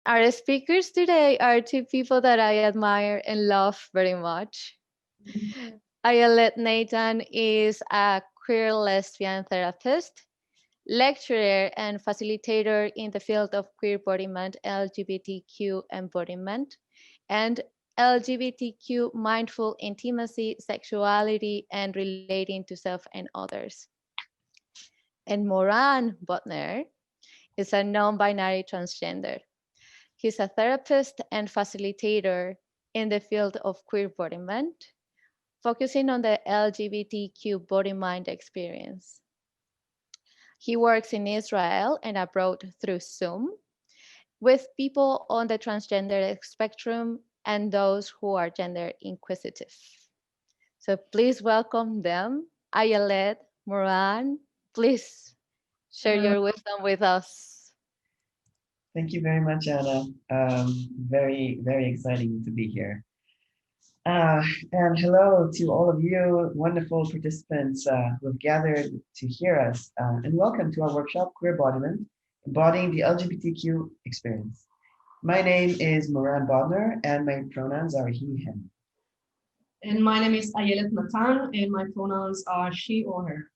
Our speakers today are two people that I admire and love very much. Ayelet Natan is a queer lesbian therapist, lecturer, and facilitator in the field of queerbodiment, LGBTQ embodiment, and LGBTQ mindful intimacy, sexuality, and relating to self and others. And Moran Bodner is a non binary transgender. He's a therapist and facilitator in the field of queerbodiment, focusing on the LGBTQ body mind experience. He works in Israel and abroad through Zoom with people on the transgender spectrum and those who are gender inquisitive. So please welcome them. Ayelet, Moran, please share your wisdom with us. Thank you very much, Anna. Very, very exciting to be here. And hello to all of you wonderful participants who have gathered to hear us. And welcome to our workshop, Queerbodiment, Embodying the LGBTQ Experience. My name is Moran Bodner, and my pronouns are he, him. And my name is Ayelet Natan, and my pronouns are she or her.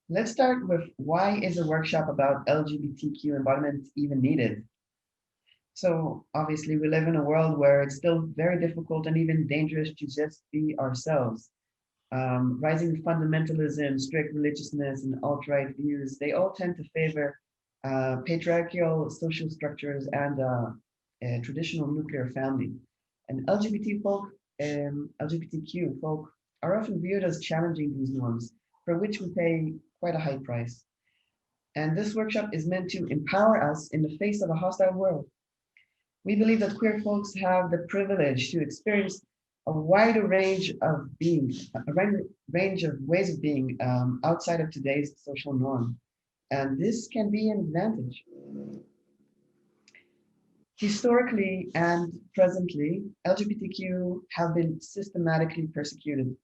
Let's start with why is a workshop about LGBTQ embodiment even needed? So obviously we live in a world where it's still very difficult and even dangerous to just be ourselves. Rising fundamentalism, strict religiousness, and alt-right views, they all tend to favor patriarchal social structures and a traditional nuclear family. And LGBTQ folk are often viewed as challenging these norms, for which we pay quite a high price. And this workshop is meant to empower us in the face of a hostile world. We believe that queer folks have the privilege to experience a wider range of being, a range of ways of being outside of today's social norm. And this can be an advantage. Historically and presently, LGBTQ have been systematically persecuted,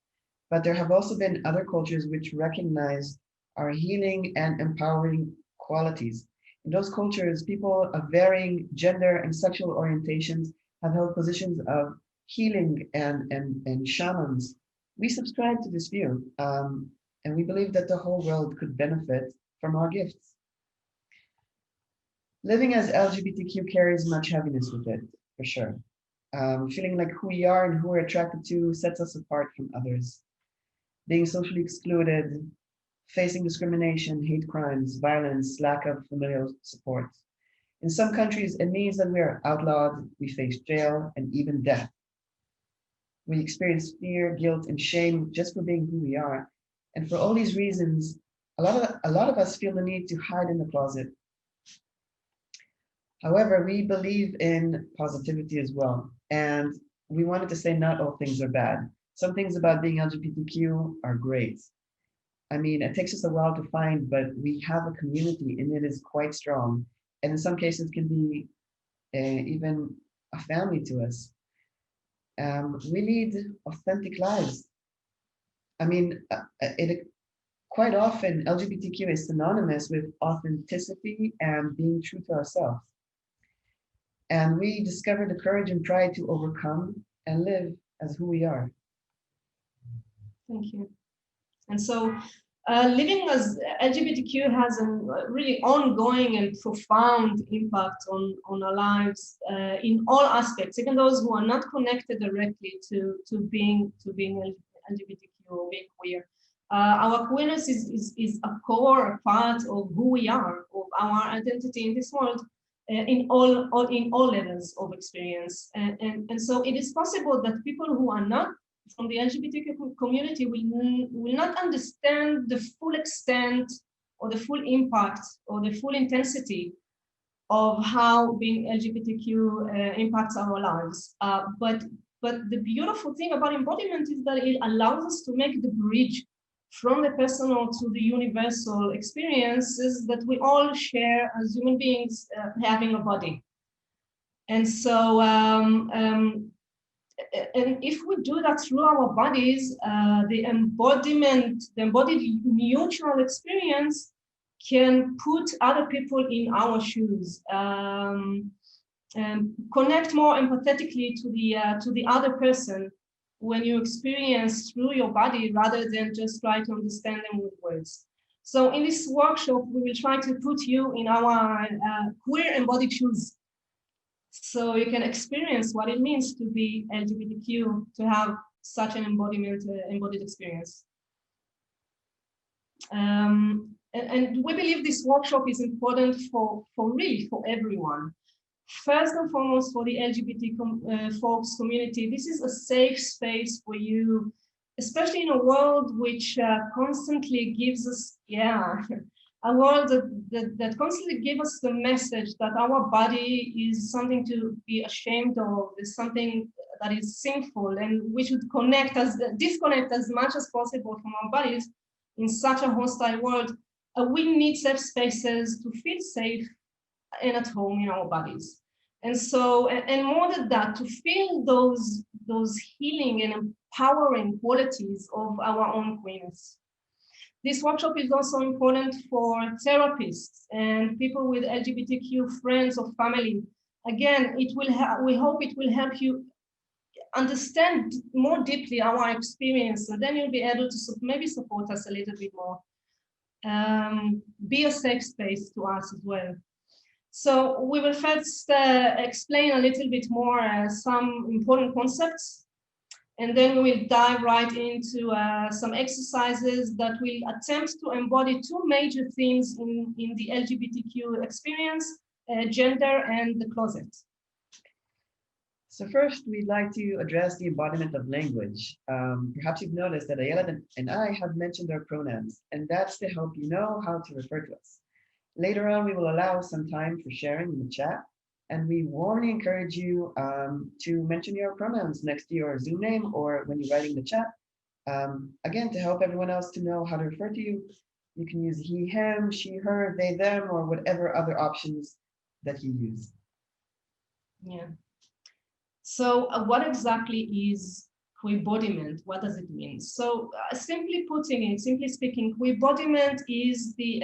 but there have also been other cultures which recognize our healing and empowering qualities. In those cultures, people of varying gender and sexual orientations have held positions of healing and shamans. We subscribe to this view, and we believe that the whole world could benefit from our gifts. Living as LGBTQ carries much heaviness with it, for sure. Feeling like who we are and who we're attracted to sets us apart from others. Being socially excluded, facing discrimination, hate crimes, violence, lack of familial support. In some countries, it means that we are outlawed, we face jail, and even death. We experience fear, guilt, and shame just for being who we are. And for all these reasons, a lot of us feel the need to hide in the closet. However, we believe in positivity as well. And we wanted to say not all things are bad. Some things about being LGBTQ are great. I mean, it takes us a while to find, but we have a community and it is quite strong. And in some cases can be even a family to us. We lead authentic lives. I mean, quite often LGBTQ is synonymous with authenticity and being true to ourselves. And we discover the courage and pride to overcome and live as who we are. Thank you. And so living as LGBTQ has a really ongoing and profound impact on our lives in all aspects, even those who are not connected directly to being LGBTQ or being queer. Our queerness is a core part of who we are, of our identity in this world. In all levels of experience, and so it is possible that people who are not from the LGBTQ community will not understand the full extent or the full impact or the full intensity of how being LGBTQ impacts our lives. But the beautiful thing about embodiment is that it allows us to make the bridge from the personal to the universal experiences that we all share as human beings having a body. And so, and if we do that through our bodies, the embodied mutual experience can put other people in our shoes. connect more empathetically to the other person when you experience through your body rather than just try to understand them with words. So in this workshop, we will try to put you in our queer embodied shoes, so you can experience what it means to be LGBTQ, to have such an embodied experience. And we believe this workshop is important for everyone. First and foremost, for the LGBT folks community, this is a safe space for you, especially in a world which constantly gives us, a world that constantly gives us the message that our body is something to be ashamed of, is something that is sinful, and we should disconnect as much as possible from our bodies in such a hostile world. We need safe spaces to feel safe and at home in our bodies. And so, and more than that, to feel those healing and empowering qualities of our own queerness. This workshop is also important for therapists and people with LGBTQ friends or family. Again, we hope it will help you understand more deeply our experience, and then you'll be able to maybe support us a little bit more. Be a safe space to us as well. So we will first explain a little bit more some important concepts, and then we will dive right into some exercises that will attempt to embody two major themes in the LGBTQ experience, gender and the closet. So first, we'd like to address the embodiment of language. Perhaps you've noticed that Ayelet and I have mentioned our pronouns, and that's to help you know how to refer to us. Later on, we will allow some time for sharing in the chat, and we warmly encourage you to mention your pronouns next to your Zoom name or when you're writing the chat. Again, to help everyone else to know how to refer to you, you can use he, him, she, her, they, them, or whatever other options that you use. Yeah. So what exactly is Queerbodiment? What does it mean? So simply speaking, Queerbodiment is the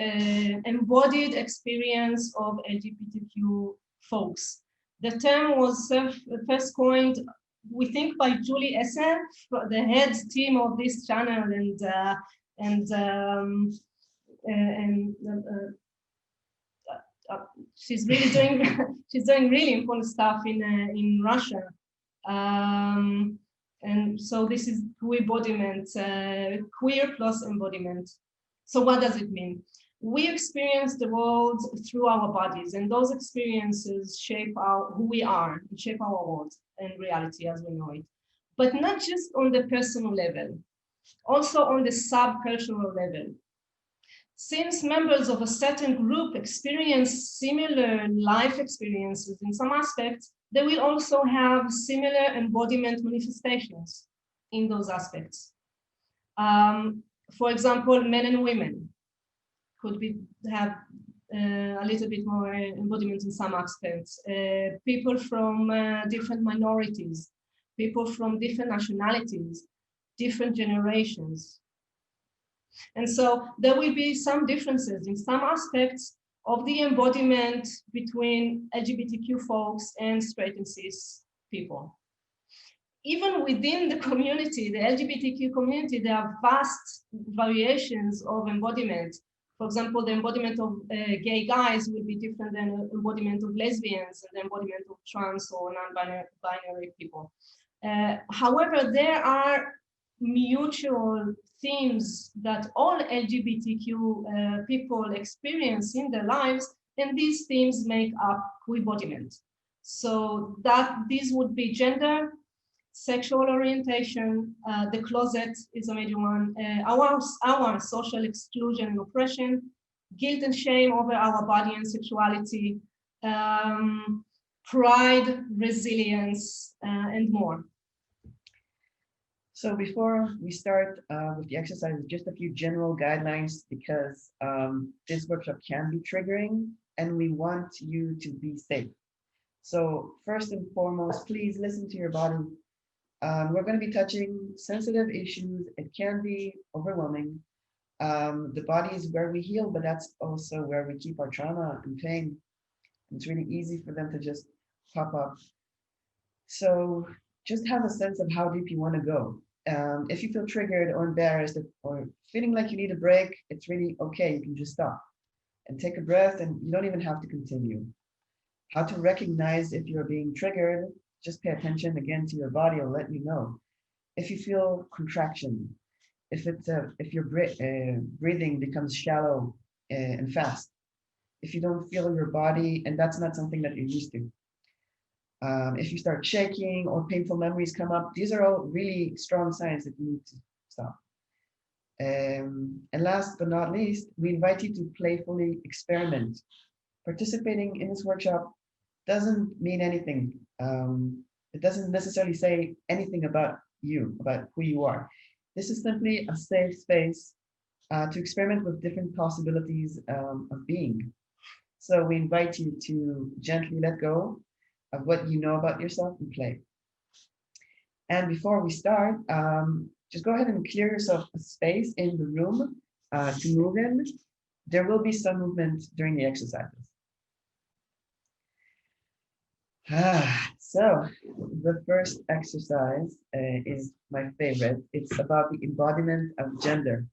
embodied experience of LGBTQ folks. The term was first coined, we think, by Julie Essen, the head team of this channel, she's really doing really important stuff in Russia. And so this is Queerbodiment, queer plus embodiment. So what does it mean? We experience the world through our bodies, and those experiences shape who we are, and shape our world and reality as we know it. But not just on the personal level, also on the subcultural level. Since members of a certain group experience similar life experiences in some aspects, they will also have similar embodiment manifestations in those aspects. For example, men and women could have a little bit more embodiment in some aspects. People from different minorities, people from different nationalities, different generations. And so there will be some differences in some aspects of the embodiment between LGBTQ folks and straight and cis people. Even within the community, the LGBTQ community, there are vast variations of embodiment. For example, the embodiment of gay guys will be different than the embodiment of lesbians and the embodiment of trans or non-binary people. However, there are mutual themes that all LGBTQ people experience in their lives, and these themes make up Queerbodiment. So these would be gender, sexual orientation, the closet is a major one, our social exclusion and oppression, guilt and shame over our body and sexuality, pride, resilience, and more. So before we start with the exercise, just a few general guidelines, because this workshop can be triggering and we want you to be safe. So first and foremost, please listen to your body. We're going to be touching sensitive issues. It can be overwhelming. The body is where we heal, but that's also where we keep our trauma and pain. It's really easy for them to just pop up. So just have a sense of how deep you want to go. If you feel triggered or embarrassed or feeling like you need a break, it's really okay. You can just stop and take a breath, and you don't even have to continue. How to recognize if you're being triggered, just pay attention again to your body. Will let you know. If you feel contraction, if your breathing becomes shallow and fast, if you don't feel your body and that's not something that you're used to, if you start shaking or painful memories come up, these are all really strong signs that you need to stop. And last but not least, we invite you to playfully experiment. Participating in this workshop doesn't mean anything. It doesn't necessarily say anything about you, about who you are. This is simply a safe space to experiment with different possibilities of being. So we invite you to gently let go of what you know about yourself and play. And before we start, just go ahead and clear yourself a space in the room to move in. There will be some movement during the exercises. So the first exercise is my favorite. It's about the embodiment of gender.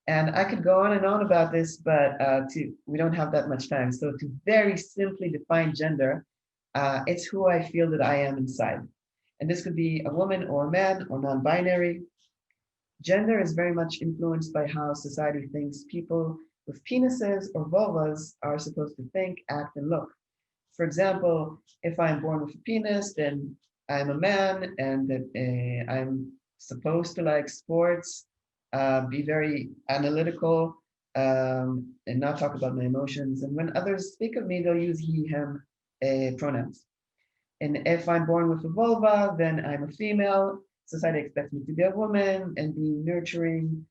And I could go on and on about this, but we don't have that much time. So to very simply define gender, it's who I feel that I am inside. And this could be a woman or a man or non-binary. Gender is very much influenced by how society thinks people with penises or vulvas are supposed to think, act, and look. For example, if I'm born with a penis, then I'm a man and that I'm supposed to like sports, be very analytical, and not talk about my emotions. And when others speak of me, they'll use he, him pronouns. And if I'm born with a vulva, then I'm a female. Society expects me to be a woman and be nurturing,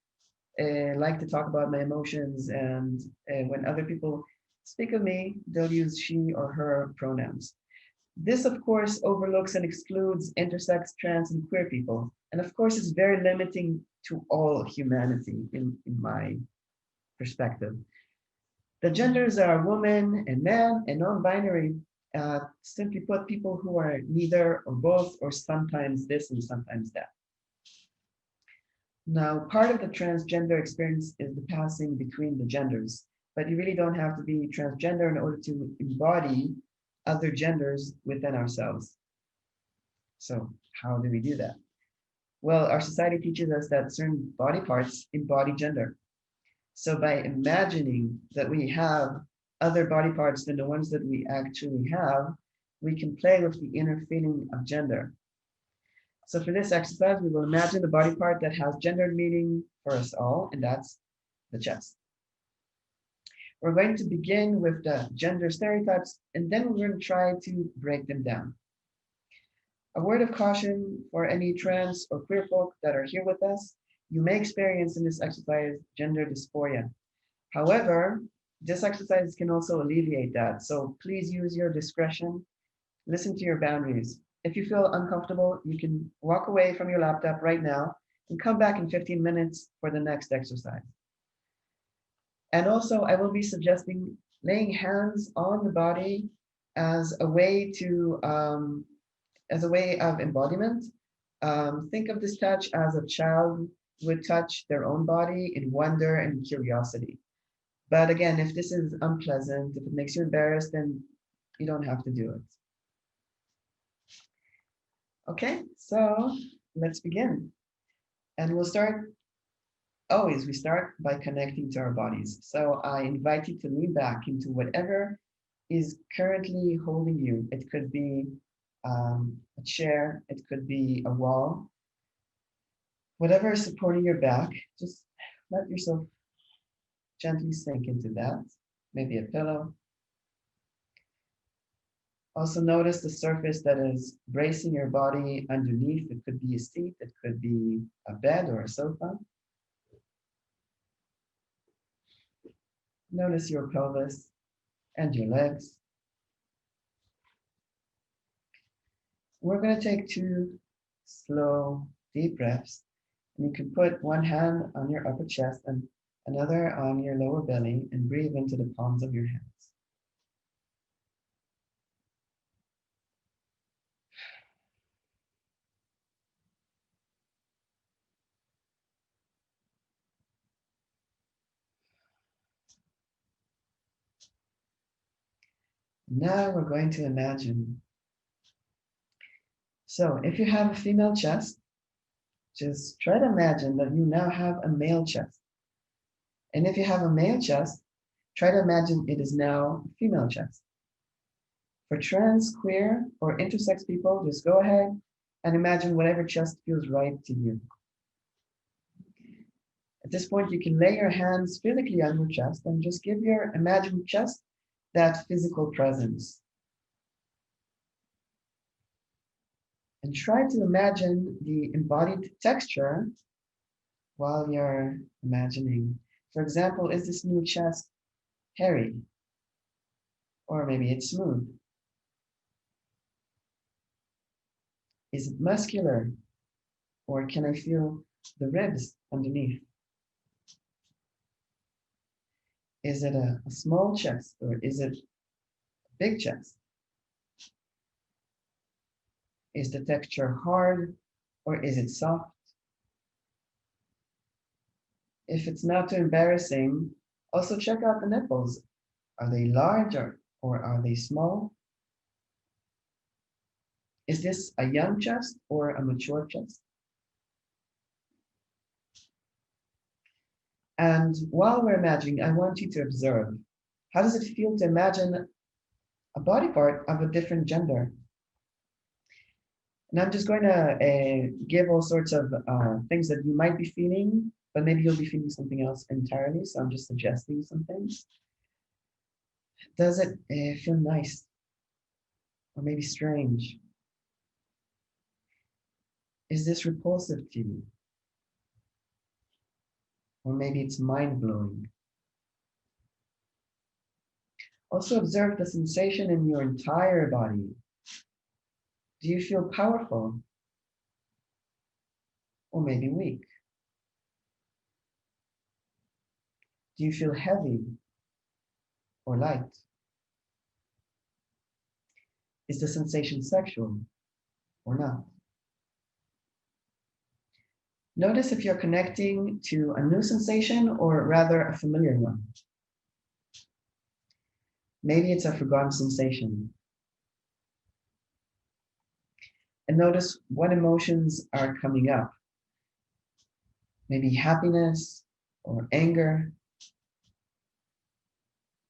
like to talk about my emotions. And when other people speak of me, they'll use she or her pronouns. This, of course, overlooks and excludes intersex, trans, and queer people. And of course, it's very limiting to all humanity in my perspective. The genders are woman and man and non-binary. Simply put, people who are neither or both, or sometimes this and sometimes that. Now, part of the transgender experience is the passing between the genders, but you really don't have to be transgender in order to embody other genders within ourselves. So how do we do that? Well, our society teaches us that certain body parts embody gender. So by imagining that we have other body parts than the ones that we actually have, we can play with the inner feeling of gender. So for this exercise, we will imagine the body part that has gender meaning for us all, and that's the chest. We're going to begin with the gender stereotypes, and then we're going to try to break them down. A word of caution for any trans or queer folk that are here with us. You may experience in this exercise gender dysphoria. However, this exercise can also alleviate that. So please use your discretion. Listen to your boundaries. If you feel uncomfortable, you can walk away from your laptop right now and come back in 15 minutes for the next exercise. And also, I will be suggesting laying hands on the body as a way of embodiment. Think of this touch as a child would touch their own body in wonder and curiosity. But again, if this is unpleasant, if it makes you embarrassed, then you don't have to do it. Okay, so let's begin. And we start by connecting to our bodies. So I invite you to lean back into whatever is currently holding you. It could be a chair, it could be a wall. Whatever is supporting your back, just let yourself gently sink into that. Maybe a pillow. Also notice the surface that is bracing your body underneath. It could be a seat, it could be a bed or a sofa. Notice your pelvis and your legs. We're going to take 2 slow, deep breaths. And you can put one hand on your upper chest and another on your lower belly and breathe into the palms of your hands. Now we're going to imagine. So if you have a female chest, just try to imagine that you now have a male chest. And if you have a male chest, try to imagine it is now a female chest. For trans, queer, or intersex people, just go ahead and imagine whatever chest feels right to you. At this point, you can lay your hands physically on your chest and just give your imagined chest that physical presence. And try to imagine the embodied texture while you're imagining. For example, is this new chest hairy? Or maybe it's smooth. Is it muscular? Or can I feel the ribs underneath? Is it a small chest or is it a big chest? Is the texture hard or is it soft? If it's not too embarrassing, also check out the nipples. Are they large or are they small? Is this a young chest or a mature chest? And while we're imagining, I want you to observe, how does it feel to imagine a body part of a different gender? And I'm just going to give all sorts of things that you might be feeling, but maybe you'll be feeling something else entirely. So I'm just suggesting some things. Does it feel nice? Or maybe strange? Is this repulsive to you? Or maybe it's mind-blowing. Also observe the sensation in your entire body. Do you feel powerful? Or maybe weak? Do you feel heavy or light? Is the sensation sexual or not? Notice if you're connecting to a new sensation or rather a familiar one. Maybe it's a forgotten sensation. And notice what emotions are coming up. Maybe happiness or anger.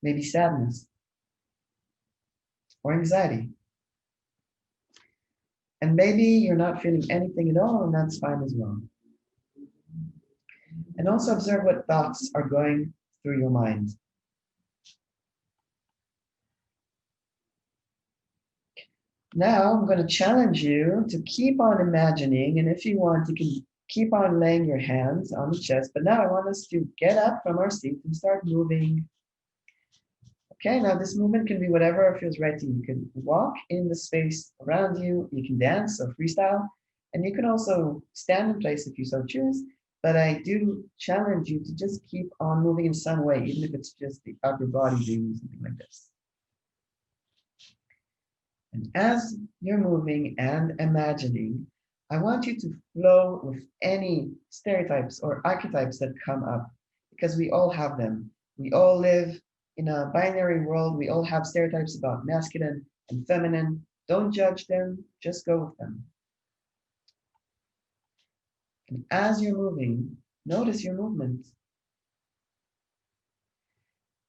Maybe sadness or anxiety. And maybe you're not feeling anything at all, and that's fine as well. And also observe what thoughts are going through your mind. Now I'm going to challenge you to keep on imagining, and if you want, you can keep on laying your hands on the chest, but now I want us to get up from our seat and start moving. Okay, now this movement can be whatever feels right to you. You can walk in the space around you, you can dance or freestyle, and you can also stand in place if you so choose, but I do challenge you to just keep on moving in some way, even if it's just the upper body doing something like this. And as you're moving and imagining, I want you to flow with any stereotypes or archetypes that come up, because we all have them. We all live in a binary world. We all have stereotypes about masculine and feminine. Don't judge them, just go with them. And as you're moving, notice your movement.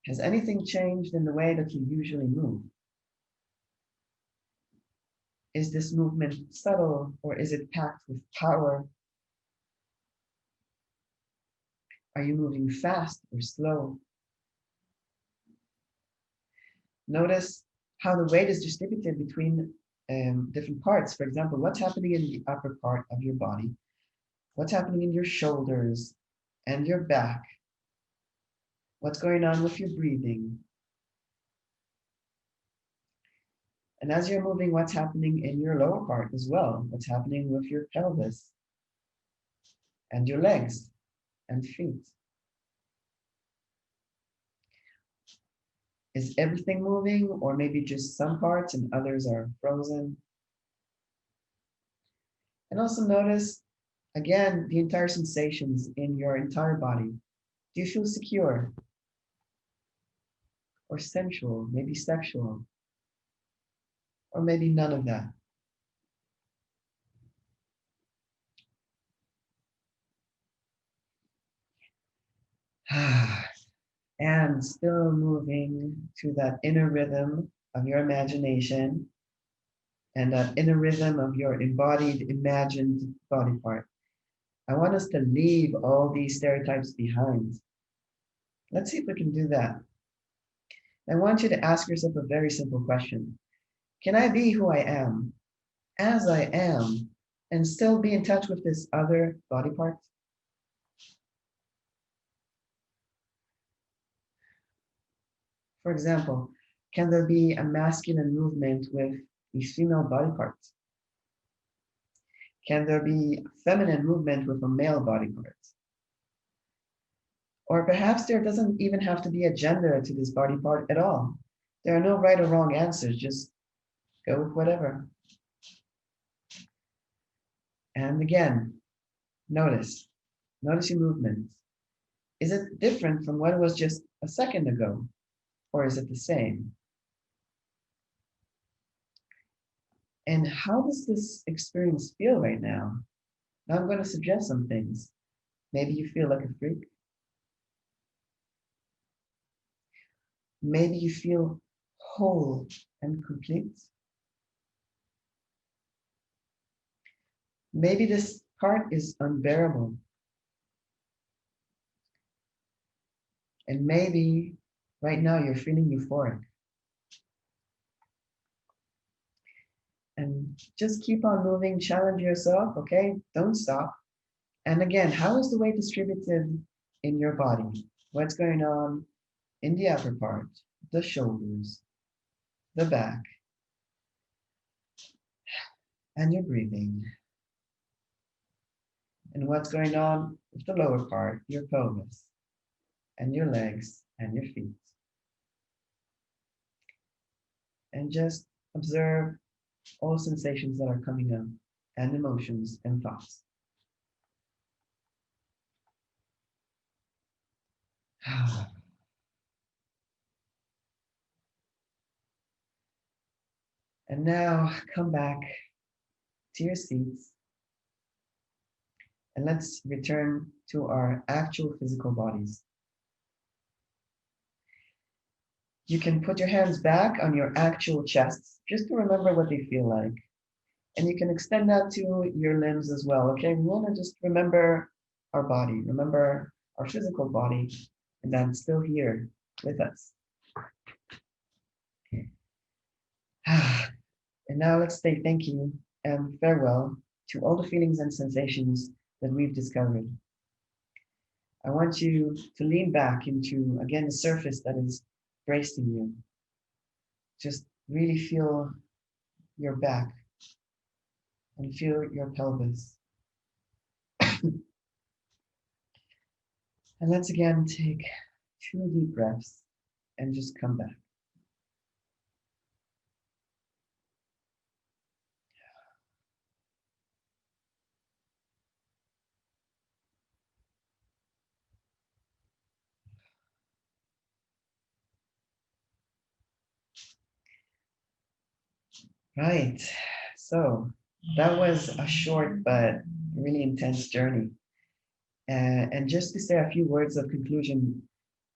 Has anything changed in the way that you usually move? Is this movement subtle or is it packed with power? Are you moving fast or slow? Notice how the weight is distributed between different parts. For example, what's happening in the upper part of your body? What's happening in your shoulders and your back? What's going on with your breathing? And as you're moving, what's happening in your lower part as well? What's happening with your pelvis and your legs and feet? Is everything moving, or maybe just some parts and others are frozen? And also notice, again, the entire sensations in your entire body. Do you feel secure or sensual, maybe sexual? or maybe none of that. And still moving to that inner rhythm of your imagination and that inner rhythm of your embodied, imagined body part. I want us to leave all these stereotypes behind. Let's see if we can do that. I want you to ask yourself a very simple question. Can I be who I am, as I am, and still be in touch with this other body part? For example, can there be a masculine movement with a female body part? Can there be a feminine movement with a male body part? Or perhaps there doesn't even have to be a gender to this body part at all. There are no right or wrong answers, just go with whatever. And again, notice your movement. Is it different from what it was just a second ago? Or is it the same? And how does this experience feel right now? Now I'm going to suggest some things. Maybe you feel like a freak. Maybe you feel whole and complete. Maybe this part is unbearable. And maybe right now you're feeling euphoric. And just keep on moving, challenge yourself, okay? Don't stop. And again, how is the weight distributed in your body? What's going on in the upper part, the shoulders, the back, and your breathing? And what's going on with the lower part, your pelvis, and your legs, and your feet? And just observe all sensations that are coming up, and emotions and thoughts. And now come back to your seats and let's return to our actual physical bodies. You can put your hands back on your actual chests just to remember what they feel like. And you can extend that to your limbs as well, okay? We want to just remember our body, remember our physical body, and that's still here with us. And now let's say thank you and farewell to all the feelings and sensations that we've discovered. I want you to lean back into, again, the surface that is bracing you. Just really feel your back and feel your pelvis. And let's again take 2 deep breaths and just come back. Right, so that was a short but really intense journey. And just to say a few words of conclusion,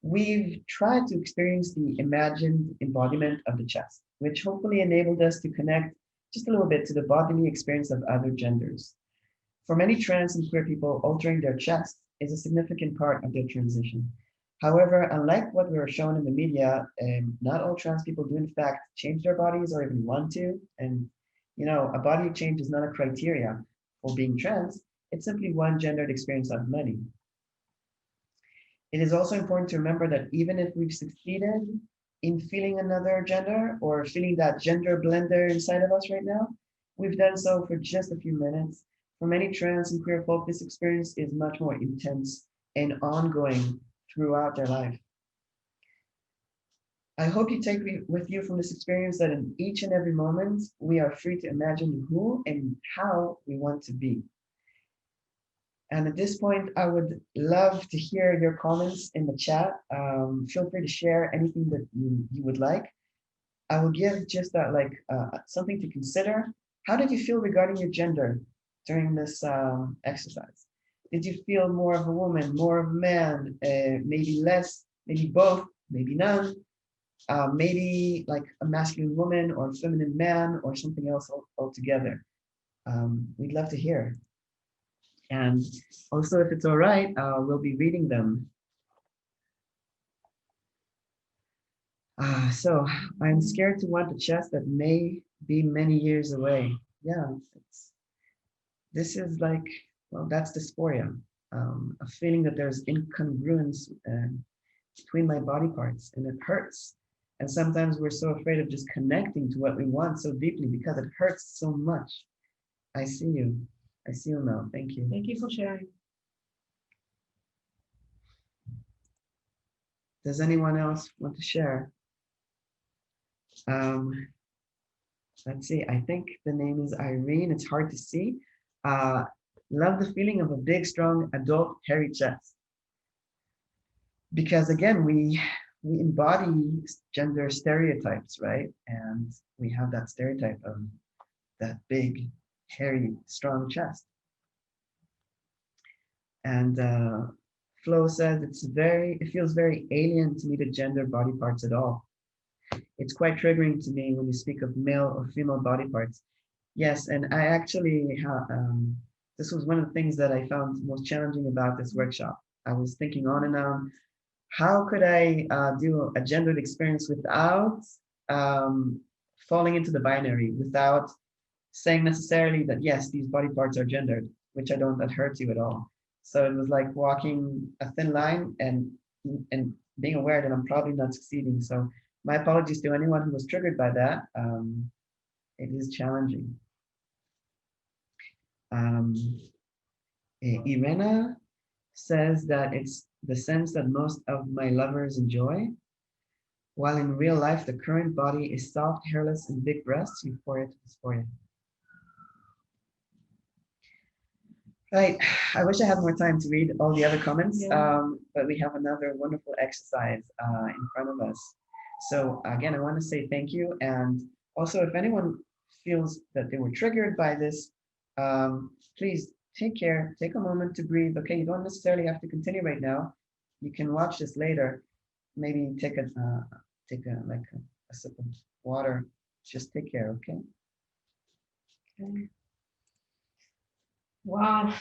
we've tried to experience the imagined embodiment of the chest, which hopefully enabled us to connect just a little bit to the bodily experience of other genders. For many trans and queer people, altering their chest is a significant part of their transition. However, unlike what we were shown in the media, not all trans people do in fact change their bodies or even want to. And a body change is not a criteria for being trans. It's simply one gendered experience out of many. It is also important to remember that even if we've succeeded in feeling another gender or feeling that gender blender inside of us right now, we've done so for just a few minutes. For many trans and queer folk, this experience is much more intense and ongoing throughout their life. I hope you take with you from this experience that in each and every moment, we are free to imagine who and how we want to be. And at this point, I would love to hear your comments in the chat. Feel free to share anything that you would like. I will give just that like something to consider. How did you feel regarding your gender during this exercise? Did you feel more of a woman, more of a man, maybe less, maybe both, maybe none, maybe like a masculine woman or a feminine man or something else altogether? We'd love to hear. And also, if it's all right, we'll be reading them. So I'm scared to want a chest that may be many years away. Yeah, this is like, well, that's dysphoria, a feeling that there's incongruence between my body parts, and it hurts. And sometimes we're so afraid of just connecting to what we want so deeply because it hurts so much. I see you. I see you now. Thank you. Thank you for sharing. Does anyone else want to share? Let's see. I think the name is Irene. It's hard to see. Love the feeling of a big, strong, adult, hairy chest. Because again, we embody gender stereotypes, right? And we have that stereotype of that big, hairy, strong chest. And Flo said it feels very alien to me to gender body parts at all. It's quite triggering to me when you speak of male or female body parts. Yes, and I actually, this was one of the things that I found most challenging about this workshop. I was thinking on and on, how could I do a gendered experience without falling into the binary, without saying necessarily that, yes, these body parts are gendered, which I don't adhere to at all. So it was like walking a thin line and being aware that I'm probably not succeeding. So my apologies to anyone who was triggered by that. It is challenging. Irena says that it's the sense that most of my lovers enjoy, while in real life, the current body is soft, hairless, and big breasts, euphoria to dysphoria. Right, I wish I had more time to read all the other comments, but we have another wonderful exercise in front of us. So again, I want to say thank you. And also, if anyone feels that they were triggered by this, please take care, take a moment to breathe. Okay, you don't necessarily have to continue right now. You can watch this later. Maybe take a sip of water. Just take care, okay? Okay. Wow,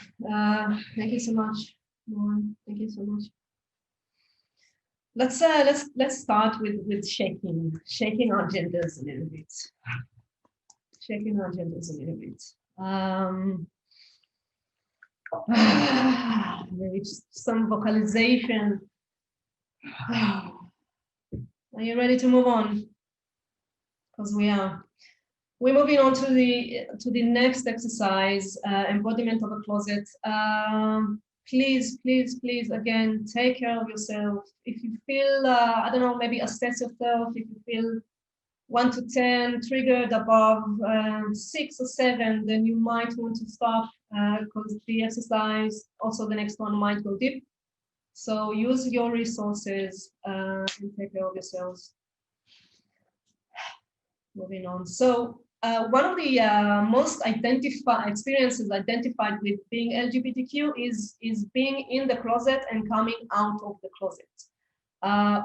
thank you so much, Moran. Thank you so much. Let's start with shaking our genders a little bit. Shaking our genders a little bit. Maybe just some vocalization. Are you ready to move on? Because we are. We're moving on to the next exercise, embodiment of a closet. Please, please, please, again, take care of yourself. If you feel, I don't know, maybe assess yourself. If you feel 1 to 10 triggered above 6 or 7, then you might want to stop because the exercise, also the next one might go deep. So use your resources and take care of yourselves. Moving on. So one of the most experiences identified with being LGBTQ is being in the closet and coming out of the closet.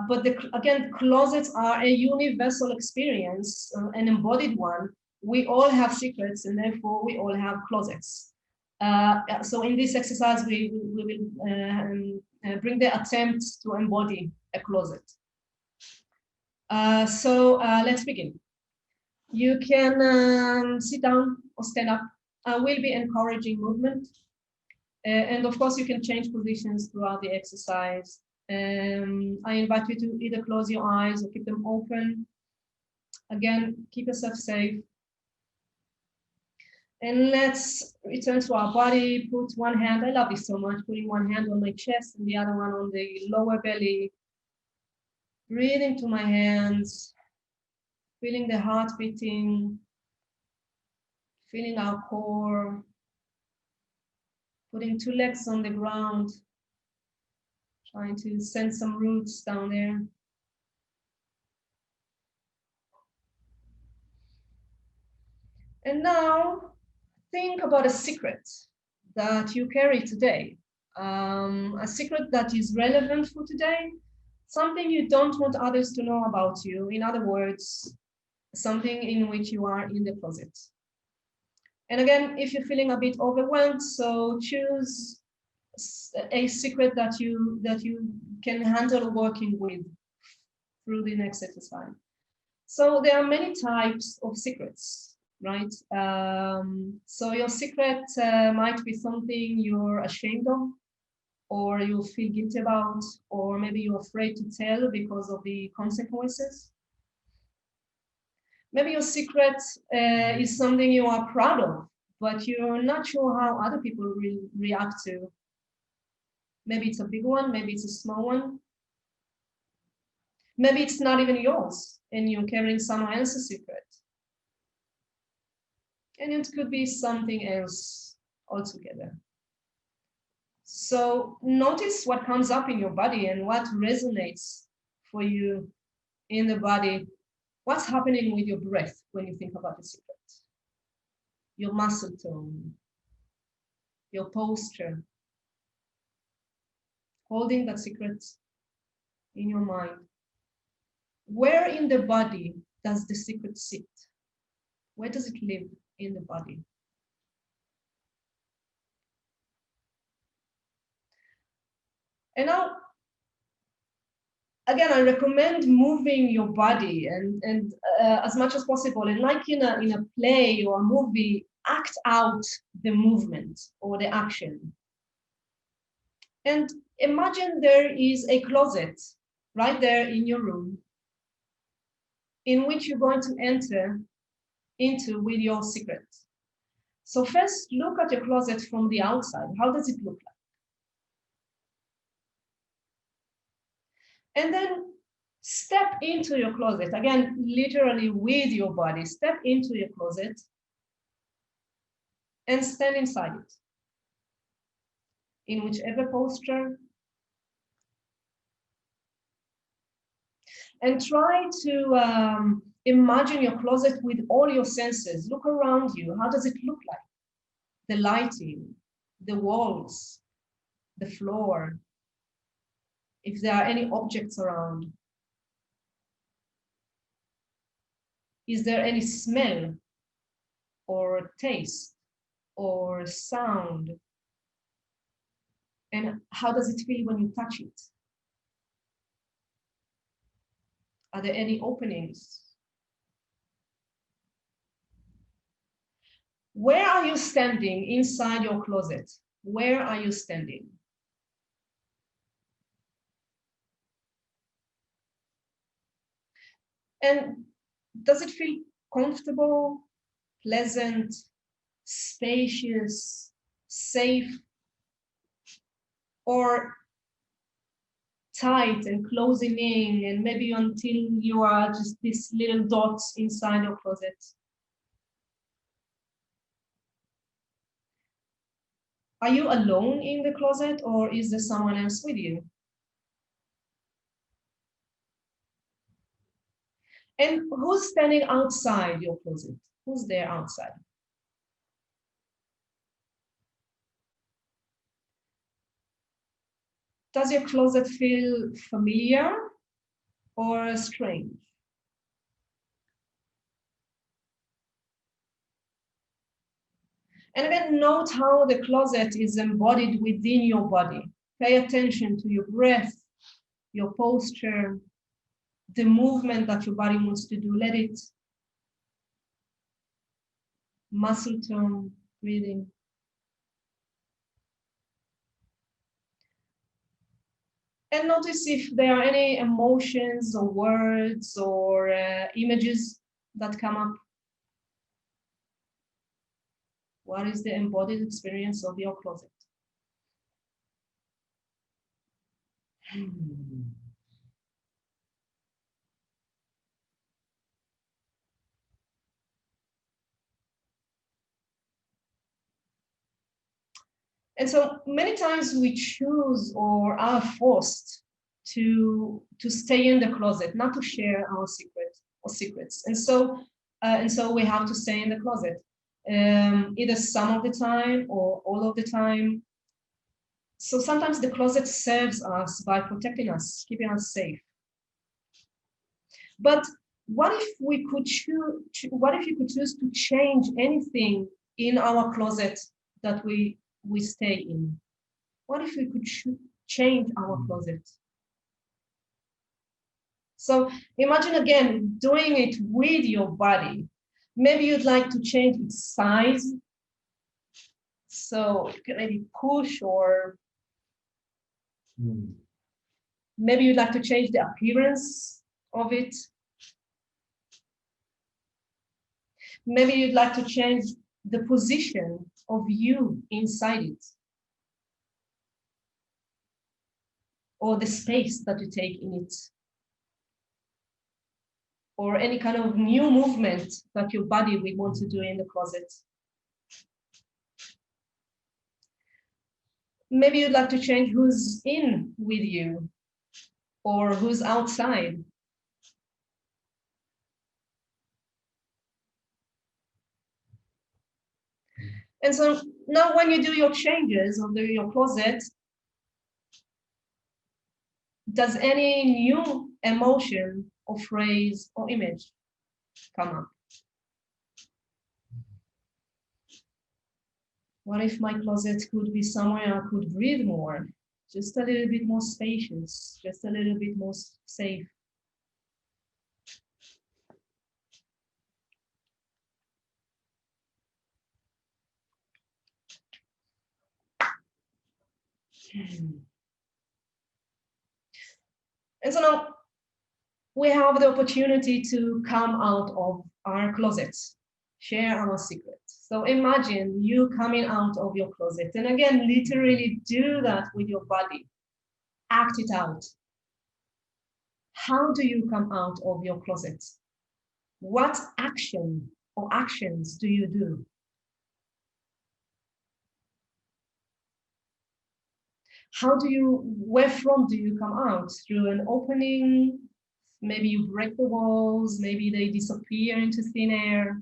But again, closets are a universal experience, an embodied one. We all have secrets, and therefore we all have closets. So in this exercise, we will bring the attempt to embody a closet. So let's begin. You can sit down or stand up. We'll be encouraging movement. And of course, you can change positions throughout the exercise. I invite you to either close your eyes or keep them open. Again, keep yourself safe. And let's return to our body. Put one hand, I love this so much, putting one hand on my chest and the other one on the lower belly. Breathe into my hands. Feeling the heart beating, feeling our core, putting 2 legs on the ground, trying to send some roots down there. And now think about a secret that you carry today, a secret that is relevant for today, something you don't want others to know about you. In other words, something in which you are in the closet. And again, if you're feeling a bit overwhelmed, so choose a secret that you can handle working with through the next exercise. So there are many types of secrets, right? So your secret might be something you're ashamed of, or you feel guilty about, or maybe you're afraid to tell because of the consequences. Maybe your secret is something you are proud of, but you're not sure how other people will react to. Maybe it's a big one, maybe it's a small one. Maybe it's not even yours and you're carrying someone else's secret. And it could be something else altogether. So notice what comes up in your body and what resonates for you in the body. What's happening with your breath when you think about the secret? Your muscle tone, your posture, holding that secret in your mind. Where in the body does the secret sit? Where does it live in the body? And now, again, I recommend moving your body and as much as possible. And like in a play or a movie, act out the movement or the action. And imagine there is a closet right there in your room in which you're going to enter into with your secret. So first, look at your closet from the outside. How does it look like? And then step into your closet. Again, literally with your body, step into your closet and stand inside it. In whichever posture. And try to imagine your closet with all your senses. Look around you. How does it look like? The lighting, the walls, the floor, if there are any objects around. Is there any smell or taste or sound? And how does it feel when you touch it? Are there any openings? Where are you standing inside your closet? Where are you standing? And does it feel comfortable, pleasant, spacious, safe, or tight and closing in, and maybe until you are just these little dots inside your closet? Are you alone in the closet, or is there someone else with you? And who's standing outside your closet? Who's there outside? Does your closet feel familiar or strange? And again, note how the closet is embodied within your body. Pay attention to your breath, your posture, the movement that your body wants to do. Let it. Muscle tone, breathing. And notice if there are any emotions or words or images that come up. What is the embodied experience of your closet? And so many times we choose or are forced to stay in the closet, not to share our secrets. And so we have to stay in the closet. either some of the time or all of the time. So sometimes the closet serves us by protecting us, keeping us safe. But what if we could choose? What if you could choose to change anything in our closet that we stay in? What if we could change our closet? So imagine again doing it with your body. Maybe you'd like to change its size. So you can maybe push, or maybe you'd like to change the appearance of it. Maybe you'd like to change the position of you inside it, or the space that you take in it, or any kind of new movement that your body will want to do in the closet. Maybe you'd like to change who's in with you or who's outside. And so now when you do your changes of your closet, does any new emotion or phrase or image come up? What if my closet could be somewhere I could breathe more, just a little bit more spacious, just a little bit more safe? And so now we have the opportunity to come out of our closets, share our secrets. So imagine you coming out of your closet, and again, literally do that with your body. Act it out. How do you come out of your closet? What action or actions do you do? Where from do you come out? Through an opening? Maybe you break the walls, maybe they disappear into thin air.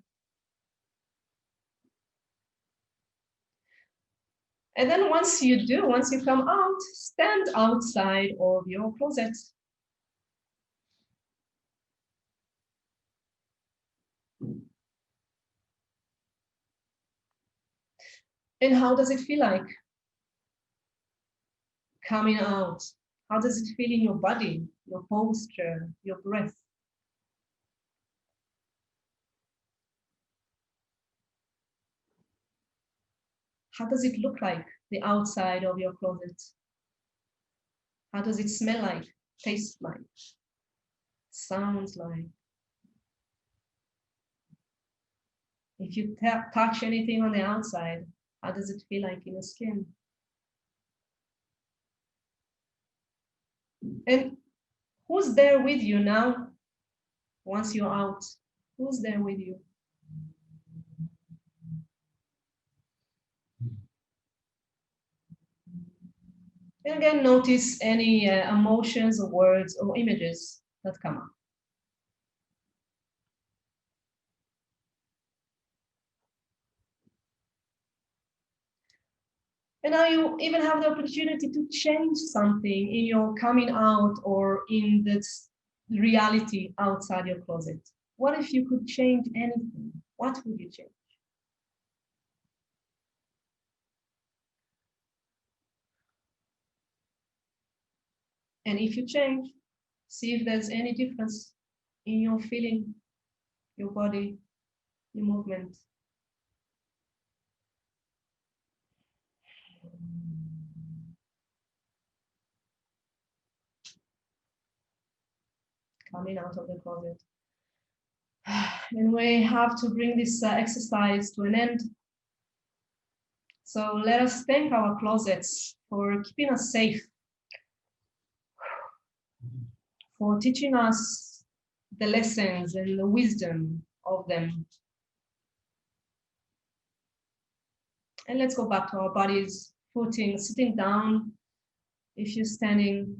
And then once you come out, stand outside of your closet. And how does it feel like coming out? How does it feel in your body, your posture, your breath? How does it look like, the outside of your closet? How does it smell like, taste like, sounds like? If you touch anything on the outside, how does it feel like in your skin? And who's there with you now? Once you're out, who's there with you? And again, notice any emotions or words or images that come up. And now you even have the opportunity to change something in your coming out or in this reality outside your closet. What if you could change anything? What would you change? And if you change, see if there's any difference in your feeling, your body, your movement. Coming out of the closet. And we have to bring this exercise to an end. So let us thank our closets for keeping us safe, for teaching us the lessons and the wisdom of them. And let's go back to our bodies, sitting down. If you're standing,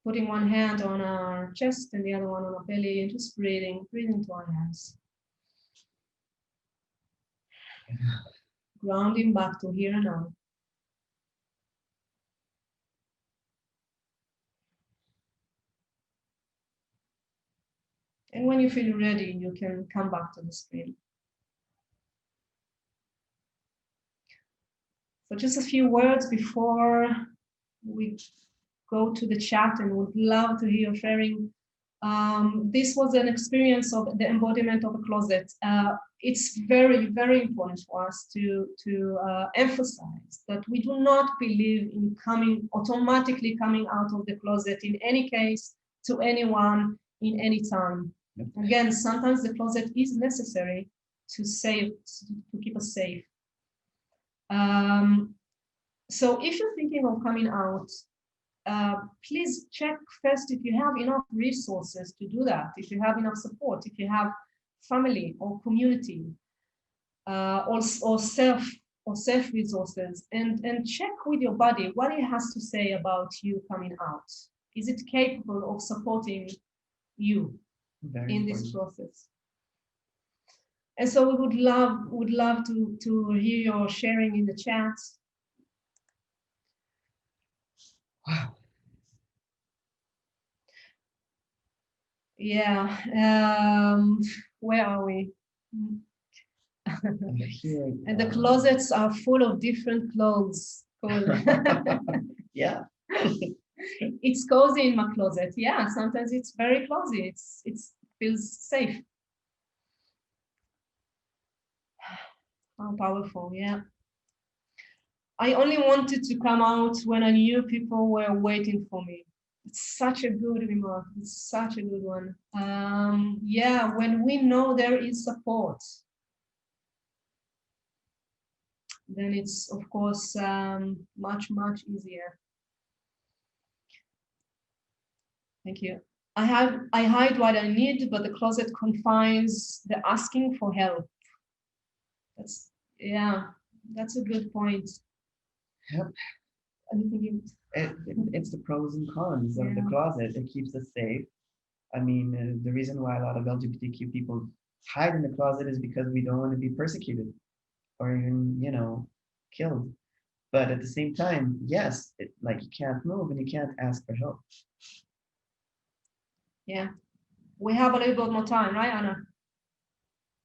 putting one hand on our chest and the other one on our belly, and just breathing to our hands. Grounding back to here and now. And when you feel ready, you can come back to the screen. So just a few words before we go to the chat, and would love to hear your sharing. This was an experience of the embodiment of a closet. It's very, very important for us to emphasize that we do not believe in automatically coming out of the closet in any case to anyone in any time. Again, sometimes the closet is necessary to keep us safe. So if you're thinking of coming out, please check first if you have enough resources to do that, if you have enough support, if you have family or community, or self resources, and check with your body what it has to say about you coming out. Is it capable of supporting you in this process? And so we would love to hear your sharing in the chat. Wow. Yeah, where are we? And the closets are full of different clothes. Yeah. It's cozy in my closet. Yeah, sometimes it's very cozy. It feels safe. How powerful, yeah. I only wanted to come out when I knew people were waiting for me. It's such a good remark. It's such a good one. Yeah, when we know there is support, then it's, of course, much, much easier. Thank you. I hide what I need, but the closet confines the asking for help. That's a good point. Yep. It's the pros and cons of the closet. It keeps us safe. I mean, the reason why a lot of LGBTQ people hide in the closet is because we don't want to be persecuted or even, killed. But at the same time, yes, like you can't move and you can't ask for help. Yeah. We have a little bit more time, right, Anna?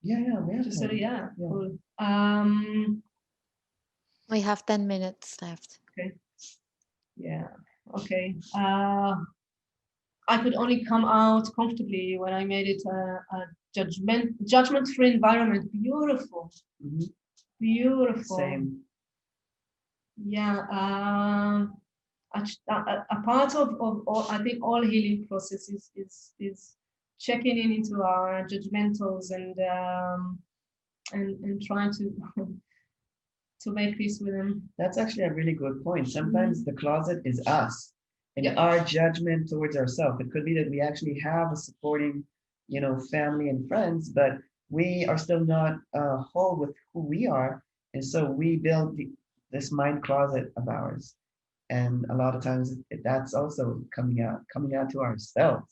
Yeah, we have time. Yeah, cool. We have 10 minutes left. Okay. Yeah, okay. I could only come out comfortably when I made it a judgment-free environment. Beautiful. Mm-hmm. Beautiful. Same. Yeah. A part of all, I think all healing processes is checking into our judgmentals and trying to to make peace with them. That's actually a really good point. Sometimes the closet is us and our judgment towards ourselves. It could be that we actually have a supporting, family and friends, but we are still not whole with who we are. And so we build this mind closet of ours. And a lot of times that's also coming out to ourselves,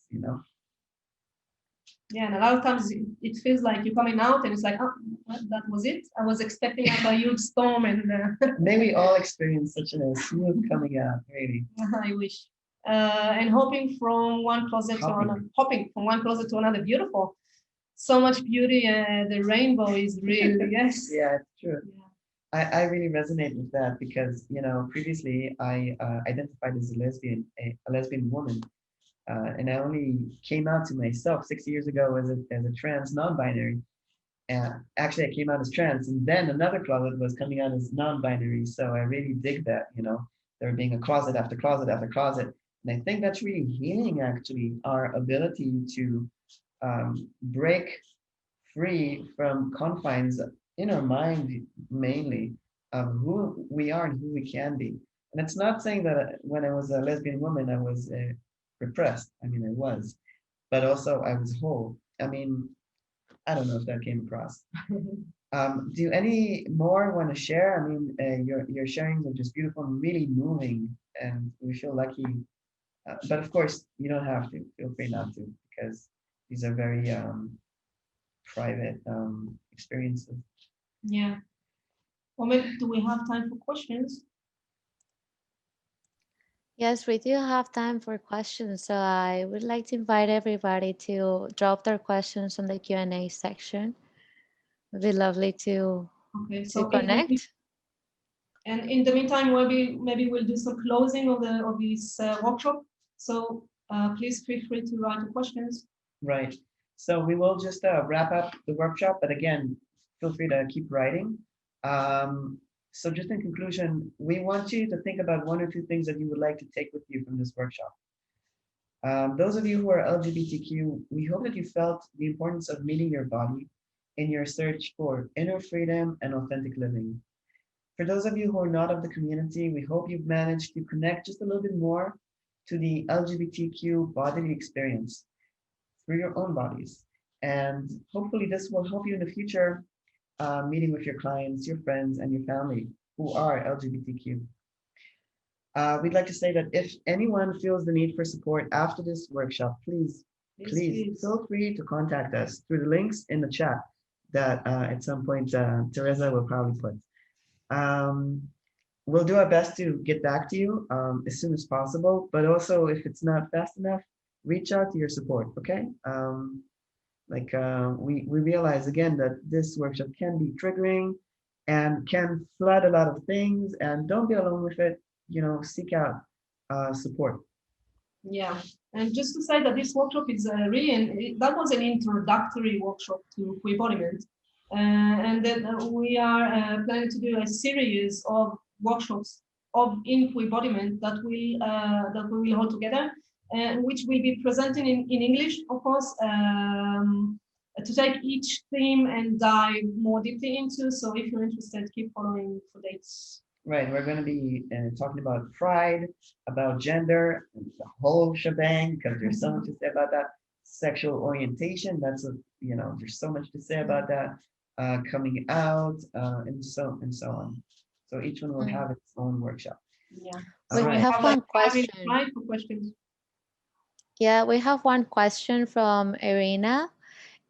Yeah, and a lot of times it feels like you're coming out and it's like, oh, that was it. I was expecting a huge storm, and may we all experience such a smooth coming out, really. I wish. And hopping from one closet to another, beautiful. So much beauty. The rainbow is real. Yes. Yeah, it's true. Yeah. I really resonate with that because previously I identified as a lesbian woman. And I only came out to myself 6 years ago as a trans non-binary. Actually, I came out as trans, and then another closet was coming out as non-binary. So I really dig that, there being a closet after closet after closet. And I think that's really healing, actually, our ability to break free from confines in our mind, mainly, of who we are and who we can be. And it's not saying that when I was a lesbian woman, I was repressed. I mean, I was, but also I was whole. I mean, I don't know if that came across. Do any more want to share? I mean, your sharings are just beautiful and really moving, and we feel lucky. But of course, you don't have to. Feel free not to, because these are very private experiences. Yeah. Or maybe do we have time for questions? Yes, we do have time for questions. So I would like to invite everybody to drop their questions on the Q&A section. It'd be lovely Okay, to so connect. and in the meantime, maybe we'll do some closing of this workshop. So please feel free to write the questions. Right. So we will just wrap up the workshop, but again, feel free to keep writing. So just in conclusion, we want you to think about one or two things that you would like to take with you from this workshop. Those of you who are LGBTQ, we hope that you felt the importance of meeting your body in your search for inner freedom and authentic living. For those of you who are not of the community, we hope you've managed to connect just a little bit more to the LGBTQ bodily experience through your own bodies. And hopefully this will help you in the future, meeting with your clients, your friends, and your family who are LGBTQ. We'd like to say that if anyone feels the need for support after this workshop, please feel free to contact us through the links in the chat that at some point Teresa will probably put. We'll do our best to get back to you as soon as possible, but also if it's not fast enough, reach out to your support, okay? We realize again that this workshop can be triggering and can flood a lot of things, and don't be alone with it. Seek out support. Yeah, and just to say that this workshop is that was an introductory workshop to Queerbodiment, and that we are planning to do a series of workshops in Queerbodiment that we will hold together, which will be presented in English, of course, to take each theme and dive more deeply into. So if you're interested, keep following for dates. Right, we're going to be talking about pride, about gender, the whole shebang, because there's so much to say about that. Sexual orientation, there's so much to say about that. Coming out, and so on. So each one will have its own workshop. Yeah. So we have one question. Yeah, we have one question from Irina.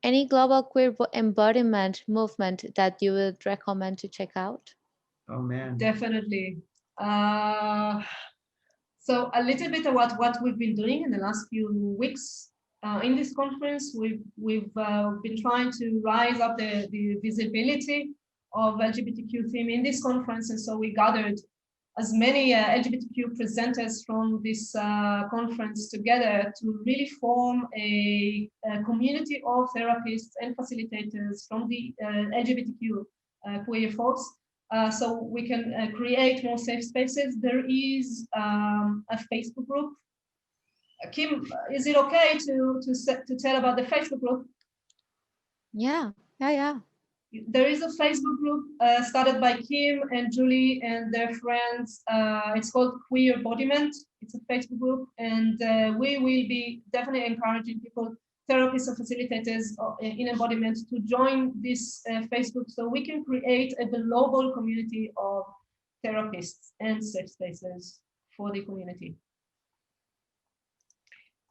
Any global queer embodiment movement that you would recommend to check out? Oh man. Definitely. So a little bit about what we've been doing in the last few weeks. In this conference, we've been trying to rise up the visibility of LGBTQ theme in this conference, and so we gathered as many LGBTQ presenters from this conference together to really form a community of therapists and facilitators from the LGBTQ queer folks. So we can create more safe spaces. There is a Facebook group. Kim, is it okay to tell about the Facebook group? Yeah. There is a Facebook group started by Kim and Julie and their friends. It's called Queerbodiment. It's a Facebook group, and we will be definitely encouraging people, therapists and facilitators in embodiment, to join this Facebook so we can create a global community of therapists and safe spaces for the community.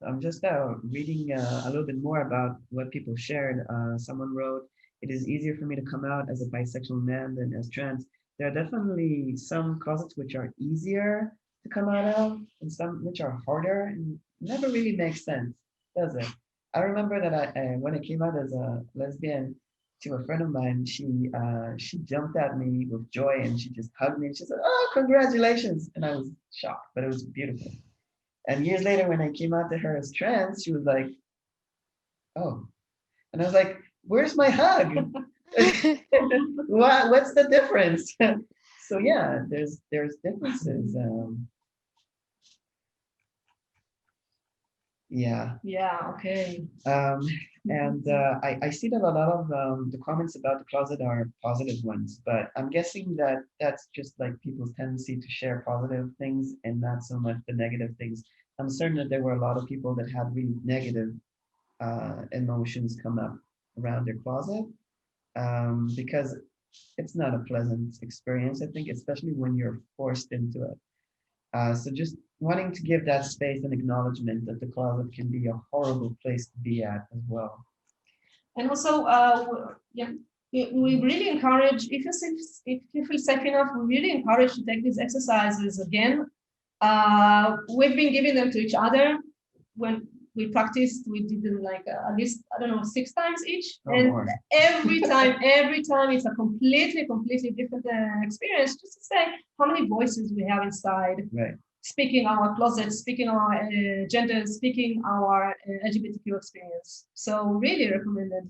I'm just reading a little bit more about what people shared. Someone wrote, "It is easier for me to come out as a bisexual man than as trans. There are definitely some closets which are easier to come out of and some which are harder, and never really makes sense, does it?" I remember that when I came out as a lesbian to a friend of mine, she jumped at me with joy and she just hugged me and she said, "Oh, congratulations." And I was shocked, but it was beautiful. And years later, when I came out to her as trans, she was like, "Oh," and I was like, "Where's my hug?" What's the difference? So yeah, there's differences. Yeah. Okay. And I see that a lot of the comments about the closet are positive ones, but I'm guessing that that's just like people's tendency to share positive things and not so much the negative things. I'm certain that there were a lot of people that had really negative emotions come up around their closet, because it's not a pleasant experience, I think, especially when you're forced into it. So just wanting to give that space and acknowledgement that the closet can be a horrible place to be at as well. And also, yeah. we really encourage, if you feel safe enough, we really encourage to take these exercises again. We've been giving them to each other when we practiced. We did them like at least, I don't know, 6 times each. And more. every time it's a completely different experience, just to say how many voices we have inside. Right. Speaking our closet, speaking our gender, speaking our LGBTQ experience. So really recommended.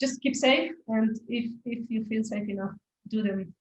Just keep safe, and if you feel safe enough, do them.